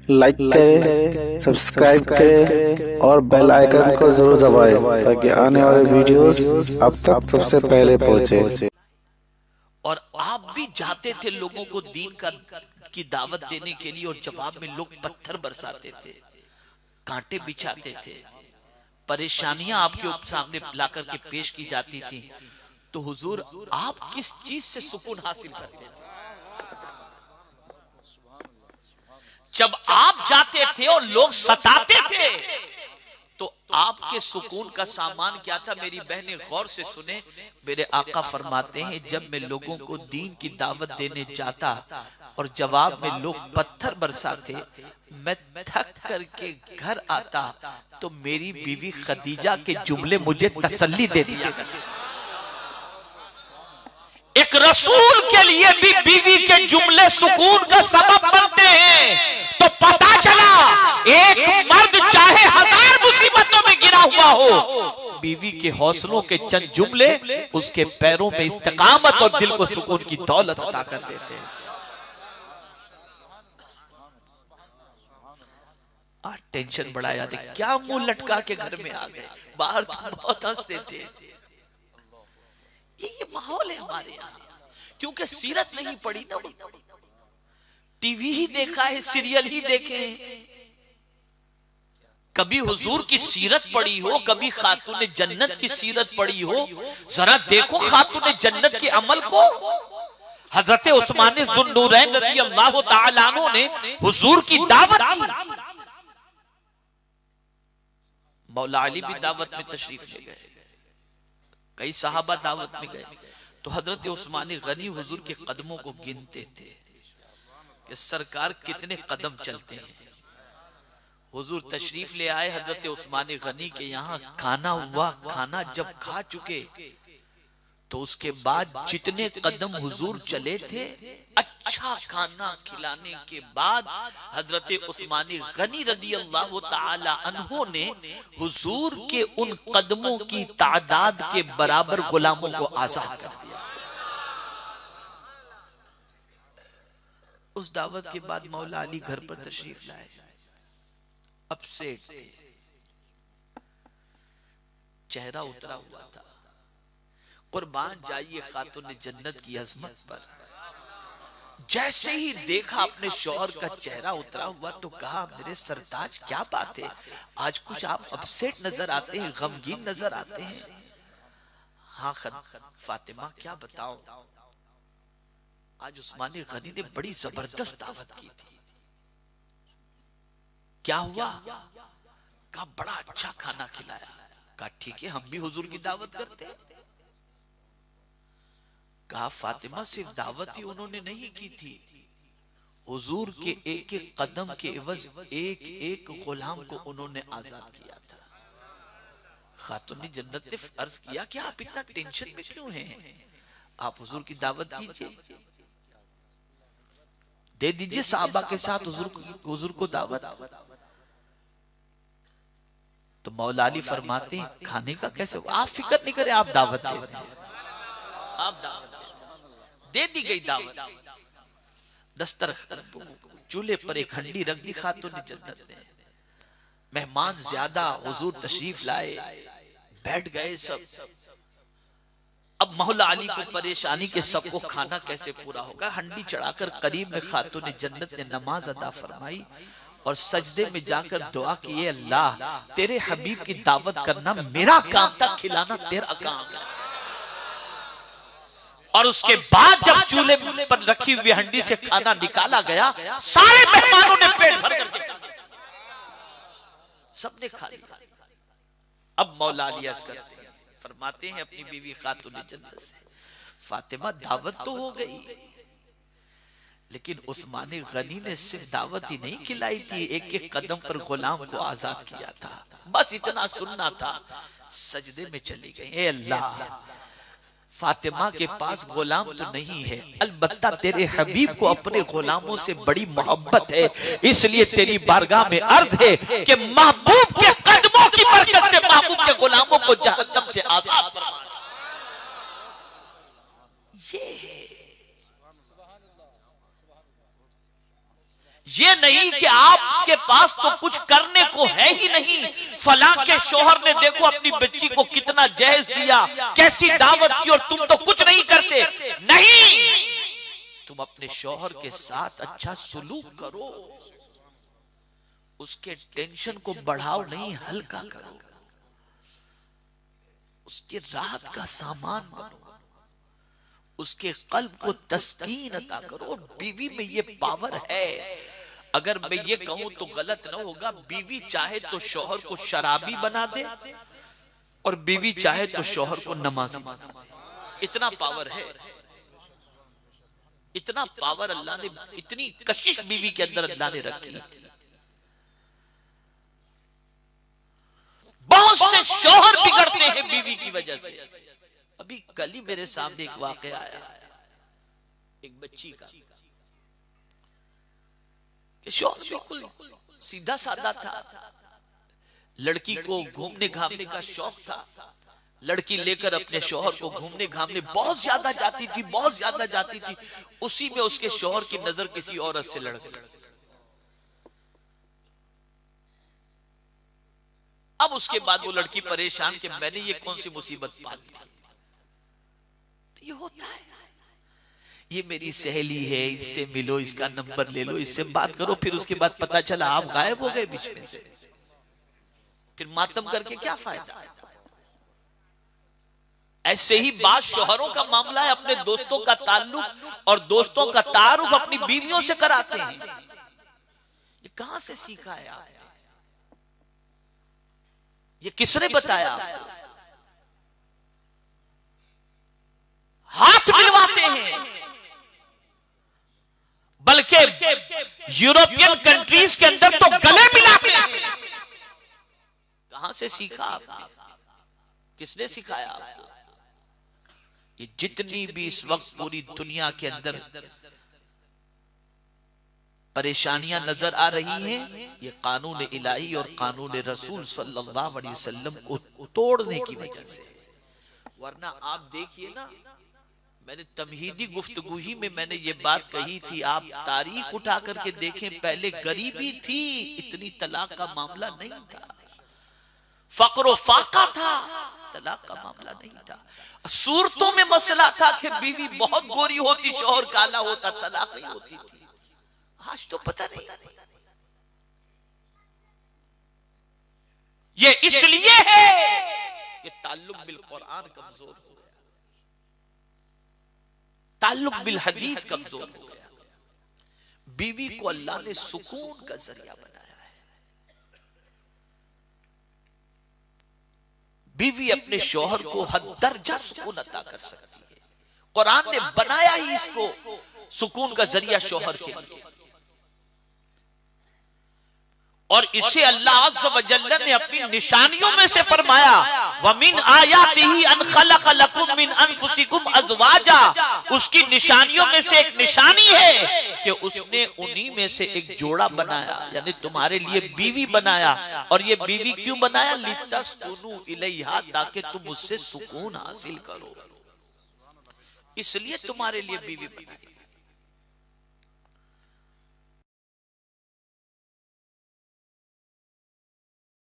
Like करें, subscribe करें और बेल आइकन को जरूर दबाएं ताकि आने वाले वीडियोस आप तक सबसे पहले पहुंचे। और आप भी जाते थे लोगों को दीन की दावत देने के लिए, और जवाब में लोग पत्थर बरसाते थे, कांटे बिछाते थे, परेशानियां आपके सामने लाकर के पेश की जाती थी। तो हुजूर आप किस चीज से सुकून हासिल करते थे? जब आप जाते थे और लोग सताते थे तो आपके सुकून का सामान क्या था? मेरी बहनें गौर से सुने, मेरे आका फरमाते हैं जब मैं लोगों को दीन की दावत देने जाता और जवाब में लोग पत्थर बरसाते, मैं थक करके घर आता तो मेरी बीवी खदीजा के जुमले मुझे तसल्ली दे दिया करते। एक रसूल के लिए भी बीवी के जुमले सुकून का सबब बनते हैं। तो पता चला एक मर्द चाहे 1000 मुसीबतों में गिरा हुआ हो, बीवी के हौसलों के चंद जुमले उसके पैरों में इस्तिकामत और दिल को सुकून की दौलत अता कर देते हैं। आज टेंशन बढ़ा जाते, क्या मुंह लटका के घर में आ गए, बाहर तो बहुत हंसते थे। ये माहौल है हमारे यहाँ, क्योंकि सीरत नहीं पढ़ी ना, टीवी ही देखा है, सीरियल ही देखे हैं। कभी हुजूर की सीरत पढ़ी हो, कभी खातून जन्नत की सीरत पढ़ी हो। जरा देखो खातून जन्नत के अमल को। हजरत उस्मान ज़ुन्नूरैन रज़ियल्लाहु ताला अन्हु ने हुजूर की दावत की। मौला अली भी दावत में तशरीफ ले गए, कई सहाबा दावत में गए। तो हजरत उस्मान गनी हुजूर के कदमों को गिनते थे कि सरकार कितने कदम चलते हैं। हुजूर तशरीफ ले आए हजरत उस्मान गनी के यहाँ, खाना हुआ। खाना जब खा चुके तो उसके बाद जितने कदम हुजूर चले थे, अच्छा खाना खिलाने के बाद हजरत उस्मान गनी रज़ियल्लाहु ताला अन्हु ने हुजूर के उन कदमों की तादाद के बराबर गुलामों को आजाद कर दिया। उस दावत के बाद मौला अली घर पर तशरीफ लाए, अपसेट थे, चेहरा उतरा हुआ था। कुर्बान जाइए खातून जन्नत की अजमत पर। जैसे ही देखा अपने शौहर का चेहरा उतरा हुआ तो कहा, मेरे सरताज क्या बात है, आज कुछ आप अपसेट नजर आते हैं, गमगीन नजर आते हैं। हाँ फातिमा क्या बताओ, आज उस्मान गनी ने बड़ी जबरदस्त दावत की थी। क्या हुआ? कहा बड़ा अच्छा खाना खिलाया। कहा ठीक है, हम भी हुजूर की दावत करते हैं। कहा फातिमा सिर्फ दावत ही उन्होंने नहीं की थी, हुजूर के एक एक कदम के एवज एक एक गुलाम को उन्होंने आजाद किया था। खातून जन्नत ने अर्ज किया कि आप इतना टेंशन में क्यों हैं, आप हुजूर की दावत कीजिए, दे दीजिए साहबा के साथ हुजूर को दावत। तो मौला अली फरमाते हैं खाने का कैसे, आप फिक्र नहीं करें, आप दावत दे दें, आप दावत दे दी गई दावत। दस्तरखान चूल्हे पर एक हंडी रख दी खातून जन्नत ने। मेहमान ज्यादा, हुजूर तशरीफ लाए, बैठ गए सब। अब मौला अली को परेशानी के सबको खाना कैसे पूरा होगा। हंडी चढ़ाकर करीब में खातून जन्नत ने नमाज अदा फरमाई और सजदे में जाकर दुआ की, अल्लाह तेरे हबीब की दावत करना मेरा काम था, खिलाना तेरा काम है। और उसके बाद जब चूल्हे पर रखी हुई हंडी से खाना निकाला गया, सारे मेहमानों ने पेट भर करके सबने खा लिया। अब मौला अली अर्ज करते हैं, फरमाते हैं अपनी बीवी खातून जन्नत से, फातिमा दावत तो हो गई, लेकिन उस्मान गनी ने सिर्फ दावत ही नहीं खिलाई थी, एक एक कदम पर गुलाम को आजाद किया था। बस इतना सुनना था। सजदे में चली गई, ए अल्लाह फातिमा के पास गुलाम तो नहीं है, अलबत्ता तेरे हबीब को अपने गुलामों से बड़ी मोहब्बत है, इसलिए तेरी बारगाह में अर्ज है कि महबूब के कदमों की बरकत से महबूब के गुलामों को जहन्नम से आजाद फरमा। ये है ये नहीं कि आपके पास तो कुछ करने को है ही नहीं, फलां के शोहर ने देखो अपनी बच्ची को कितना जहेज दिया, कैसी दावत की, और तुम तो कुछ नहीं करते। नहीं, तुम अपने शोहर के साथ अच्छा सुलूक करो, उसके टेंशन को बढ़ाओ नहीं, हल्का करो, उसके राहत का सामान बनो, उसके कल्ब को तस्कीन अता करो। और बीवी में ये पावर है। अगर मैं ये कहूं तो गलत ना होगा, बीवी चाहे तो शौहर को शराबी बना दे और बीवी चाहे तो शौहर को नमाजी बना दे। इतना पावर है, इतना पावर अल्लाह ने, इतनी कशिश बीवी के अंदर अल्लाह ने रखी। बहुत से शौहर बिगड़ते हैं बीवी की वजह से। अभी कल ही मेरे सामने एक वाकया आया, एक बच्ची का, कि शौहर बिल्कुल सीधा साधा था, लड़की को घूमने घामने का शौक था, लड़की लेकर अपने शौहर को घूमने घामने बहुत ज्यादा जाती थी, बहुत ज्यादा जाती थी। उसी में उसके शौहर की नजर किसी औरत से लड़ गई। अब उसके बाद वो लड़की परेशान कि मैंने ये कौन सी मुसीबत पा ली। तो ये होता है, ये मेरी सहेली है, इससे मिलो, इसका नंबर ले लो, इससे बात करो, फिर उसके बाद पता चला आप गायब हो गए बीच में से, फिर मातम करके क्या फायदा। ऐसे ही बात शौहरों का मामला है, अपने दोस्तों का ताल्लुक और दोस्तों का तारुफ अपनी बीवियों से कराते हैं। ये कहां से सीखा है आपने? ये किसने बताया? हाथ मिलवाते हैं, बल्कि यूरोपियन कंट्रीज के अंदर तो गले मिलाते हैं। कहां से सीखा आपने? किसने सिखाया आपको? ये जितनी भी इस वक्त पूरी दुनिया के अंदर परेशानियां नजर आ रही हैं, ये कानून इलाही और कानून रसूल सल्लल्लाहु अलैहि वसल्लम को तोड़ने की वजह से। वरना आप देखिए ना, मैंने तमहीदी गुफ्तगू ही में मैंने ये बात कही थी, आप तारीख उठा करके देखें, पहले गरीबी थी, इतनी तलाक का मामला नहीं था, फक्र फाका था, तलाक का मामला नहीं था। सूरतों में मसला था कि बीवी बहुत गोरी होती, शौहर काला होता, तलाक नहीं होती थी। आज तो पता नहीं। ये इसलिए है कि ताल्लुक बिल कुरान कमजोर हो गया, ताल्लुक बिल हदीस कमजोर हो गया। बीवी को अल्लाह ने सुकून का जरिया बनाया है। बीवी अपने शौहर को हद दर्जा सुकून अता कर सकती है। कुरान ने बनाया ही इसको सुकून का जरिया शौहर के लिए, और इसे अल्लाह अज़्ज़ व जल्ल ने अपनी निशानियों में से फरमाया, वमिन आयातिही अन खलक़ लकुम मिन अनफुसिकुम अज़वाजा। उसकी निशानियों में से एक निशानी है कि उसने उन्हीं में से एक जोड़ा बनाया, यानी तुम्हारे लिए बीवी बनाया। और ये बीवी क्यों बनाया? लितस्कुनु इलैहा, ताकि तुम उससे सुकून हासिल करो, इसलिए तुम्हारे लिए बीवी बनाई।